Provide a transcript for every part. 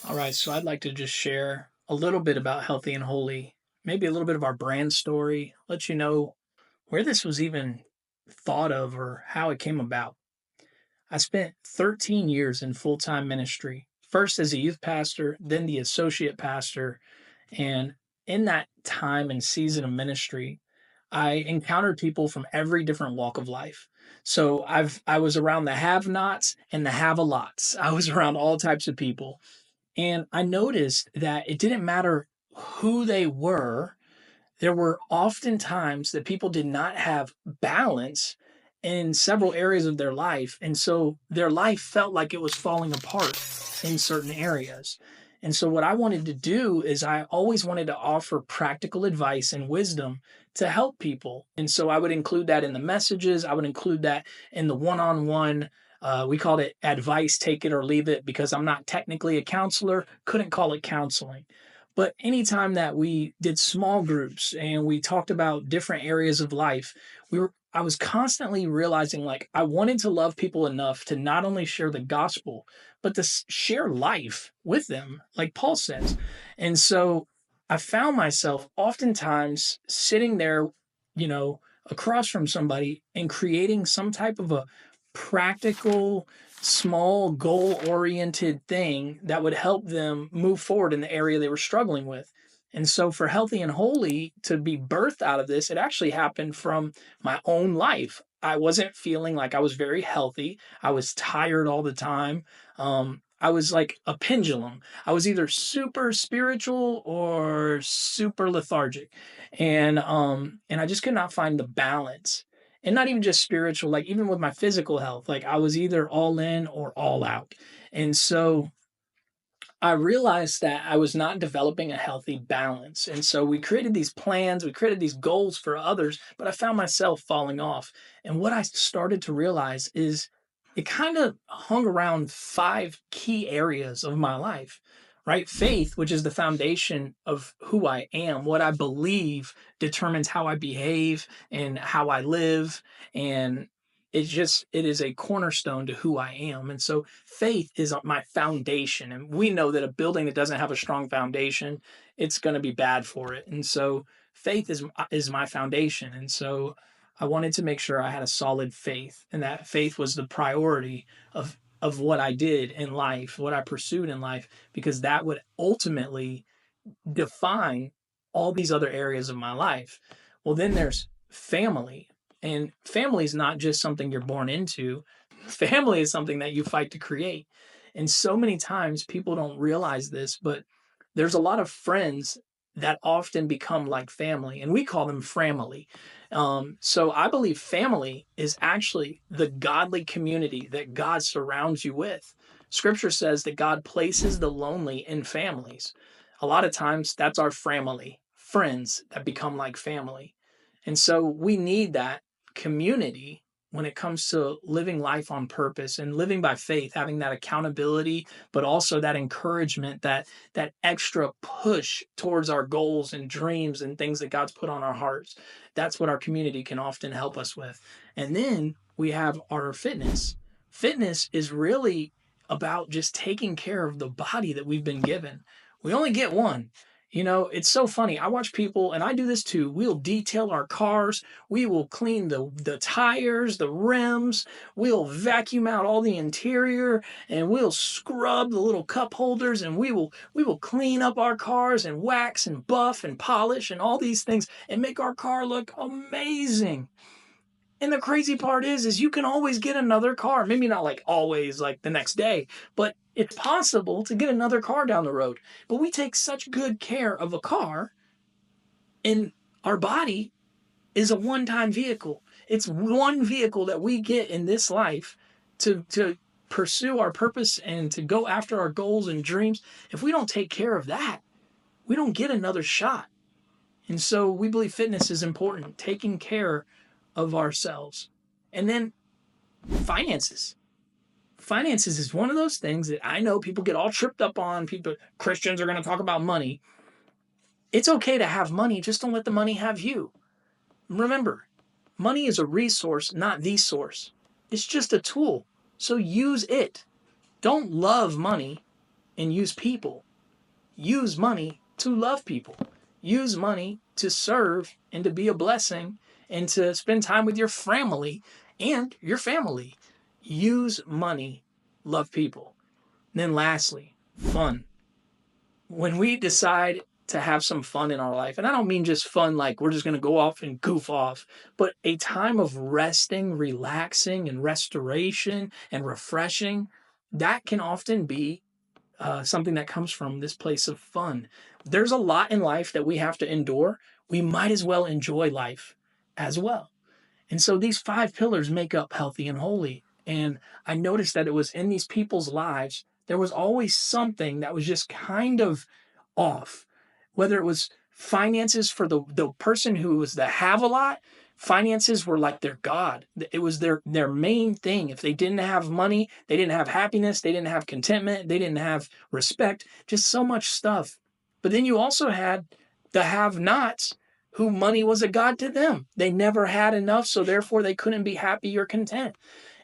All right, so I'd like to just share a little bit about Healthy and Holy, maybe a little bit of our brand story, let you know where this was even thought of or how it came about. I spent 13 years in full time ministry, first as a youth pastor, then the associate pastor. And in that time and season of ministry, I encountered people from every different walk of life. So I was around the have nots and the have a lots. I was around all types of people. And I noticed that it didn't matter who they were, there were often times that people did not have balance in several areas of their life. And so their life felt like it was falling apart in certain areas. And so, what I wanted to do is, I always wanted to offer practical advice and wisdom to help people. And so, I would include that in the messages, I would include that in the one on one. We called it advice, take it or leave it, because I'm not technically a counselor, couldn't call it counseling. But anytime that we did small groups and we talked about different areas of life, I was constantly realizing like I wanted to love people enough to not only share the gospel, but to share life with them, like Paul says. And so I found myself oftentimes sitting there, you know, across from somebody and creating some type of a practical, small, goal oriented thing that would help them move forward in the area they were struggling with. And so, for Healthy and Holy to be birthed out of this, it actually happened from my own life. I wasn't feeling like I was very healthy. I was tired all the time. I was like a pendulum. I was either super spiritual or super lethargic, and I just could not find the balance. And not even just spiritual, like even with my physical health, like I was either all in or all out. And so I realized that I was not developing a healthy balance. And so we created these plans, we created these goals for others, but I found myself falling off. And what I started to realize is it kind of hung around five key areas of my life, right? Faith, which is the foundation of who I am, what I believe determines how I behave and how I live. And it is a cornerstone to who I am. And so faith is my foundation. And we know that a building that doesn't have a strong foundation, it's going to be bad for it. And so faith is my foundation. And so I wanted to make sure I had a solid faith, and that faith was the priority of what I did in life, what I pursued in life, because that would ultimately define all these other areas of my life. Well, then there's family. And family is not just something you're born into, family is something that you fight to create. And so many times people don't realize this, but there's a lot of friends that often become like family, and we call them family. So I believe family is actually the godly community that God surrounds you with. Scripture says that God places the lonely in families. A lot of times that's our family, friends that become like family. And so we need that community when it comes to living life on purpose and living by faith, having that accountability, but also that encouragement, that extra push towards our goals and dreams and things that God's put on our hearts. That's what our community can often help us with. And then we have our fitness. Fitness is really about just taking care of the body that we've been given. We only get one. It's so funny. I watch people, and I do this too. We'll detail our cars. We will clean the tires, the rims. We'll vacuum out all the interior, and we'll scrub the little cup holders, and we will clean up our cars and wax and buff and polish and all these things and make our car look amazing. And the crazy part is you can always get another car. Maybe not like always, like the next day, but it's possible to get another car down the road. But we take such good care of a car, and our body is a one-time vehicle. It's one vehicle that we get in this life to pursue our purpose and to go after our goals and dreams. If we don't take care of that, we don't get another shot. And so we believe fitness is important, taking care of ourselves. And then finances. Finances is one of those things that I know people get all tripped up on. Christians are going to talk about money. It's okay to have money, just don't let the money have you. Remember, money is a resource, not the source. It's just a tool. So use it. Don't love money. and use people. Use money to love people. Use money to serve and to be a blessing and to spend time with your family and your family. Use money, love people. And then lastly, fun. When we decide to have some fun in our life, and I don't mean just fun like we're just going to go off and goof off, but a time of resting, relaxing, and restoration and refreshing, that can often be something that comes from this place of fun. There's a lot in life that we have to endure. We might as well enjoy life as well. And so these five pillars make up healthy and holy. And I noticed that it was in these people's lives, there was always something that was just kind of off. Whether it was finances for the person who was the have a lot, finances were like their God. It was their main thing. If they didn't have money, they didn't have happiness, they didn't have contentment, they didn't have respect, just so much stuff. But then you also had the have nots who money was a god to them. They never had enough, so therefore they couldn't be happy or content.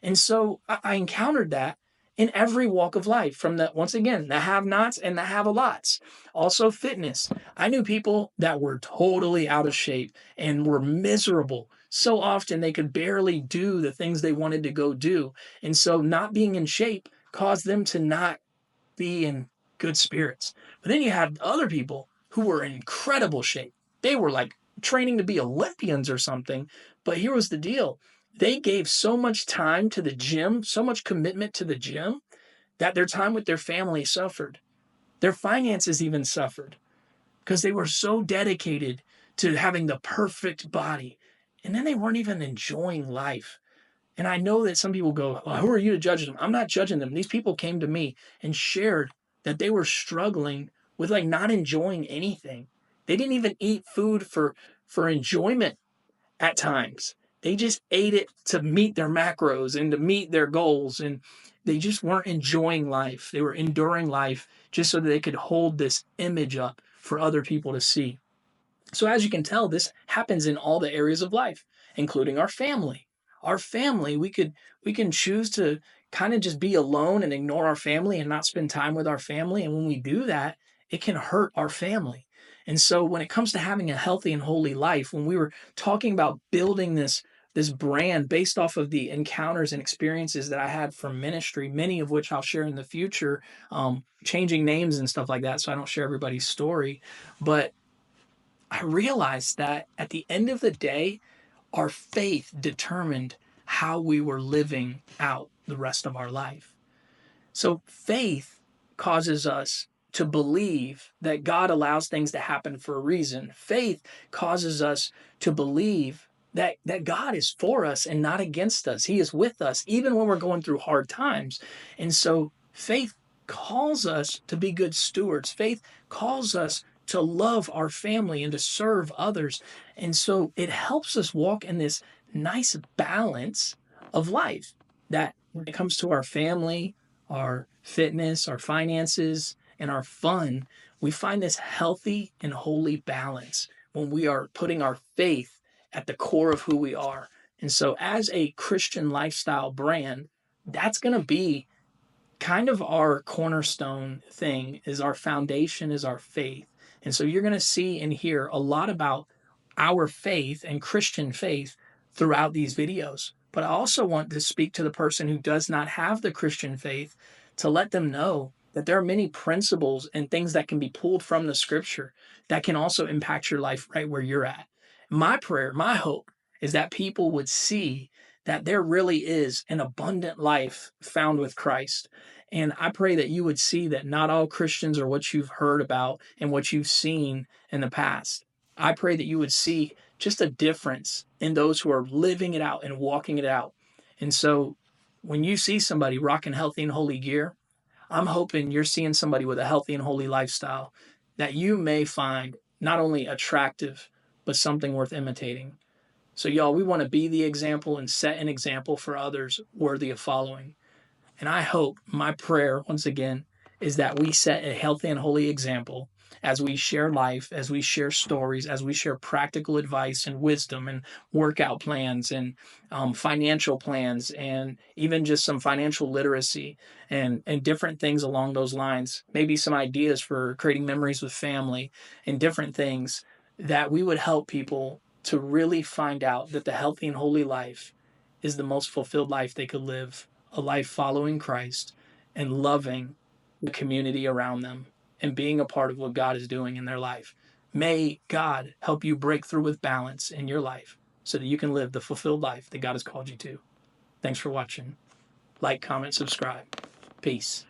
And so I encountered that in every walk of life, from the once again, the have nots and the have a lots. Also fitness. I knew people that were totally out of shape and were miserable. So often they could barely do the things they wanted to go do. And so not being in shape caused them to not be in good spirits. But then you had other people who were in incredible shape. They were like training to be Olympians or something. But here was the deal: they gave so much time to the gym, so much commitment to the gym, that their time with their family suffered. Their finances even suffered because they were so dedicated to having the perfect body. And then they weren't even enjoying life. And I know that some people go, well, who are you to judge them? I'm not judging them. These people came to me and shared that they were struggling with like not enjoying anything. They didn't even eat food for enjoyment at times. They just ate it to meet their macros and to meet their goals. And they just weren't enjoying life. They were enduring life just so that they could hold this image up for other people to see. So, as you can tell, this happens in all the areas of life, including our family. Our family, we can choose to kind of just be alone and ignore our family and not spend time with our family. And when we do that, it can hurt our family. And so when it comes to having a healthy and holy life, when we were talking about building this brand based off of the encounters and experiences that I had from ministry, many of which I'll share in the future, changing names and stuff like that, so I don't share everybody's story. But I realized that at the end of the day, our faith determined how we were living out the rest of our life. So faith causes us to believe that God allows things to happen for a reason. Faith causes us to believe that God is for us and not against us. He is with us even when we're going through hard times. And so faith calls us to be good stewards. Faith calls us to love our family and to serve others. And so it helps us walk in this nice balance of life, that when it comes to our family, our fitness, our finances, and our fun, we find this healthy and holy balance when we are putting our faith at the core of who we are. And so, as a Christian lifestyle brand, that's going to be kind of our cornerstone thing, is our foundation, is our faith. And so you're going to see and hear a lot about our faith and Christian faith throughout these videos. But I also want to speak to the person who does not have the Christian faith, to let them know that there are many principles and things that can be pulled from the scripture that can also impact your life right where you're at. My prayer, my hope is that people would see that there really is an abundant life found with Christ. And I pray that you would see that not all Christians are what you've heard about and what you've seen in the past. I pray that you would see just a difference in those who are living it out and walking it out. And so when you see somebody rocking healthy and holy gear, I'm hoping you're seeing somebody with a healthy and holy lifestyle that you may find not only attractive, but something worth imitating. So, y'all, we want to be the example and set an example for others worthy of following. And I hope, my prayer, once again, is that we set a healthy and holy example as we share life, as we share stories, as we share practical advice and wisdom and workout plans and financial plans and even just some financial literacy and different things along those lines. Maybe some ideas for creating memories with family and different things that we would help people to really find out that the healthy and holy life is the most fulfilled life they could live, a life following Christ and loving the community around them and being a part of what God is doing in their life. May God help you break through with balance in your life so that you can live the fulfilled life that God has called you to. Thanks for watching. Like, comment, subscribe. Peace.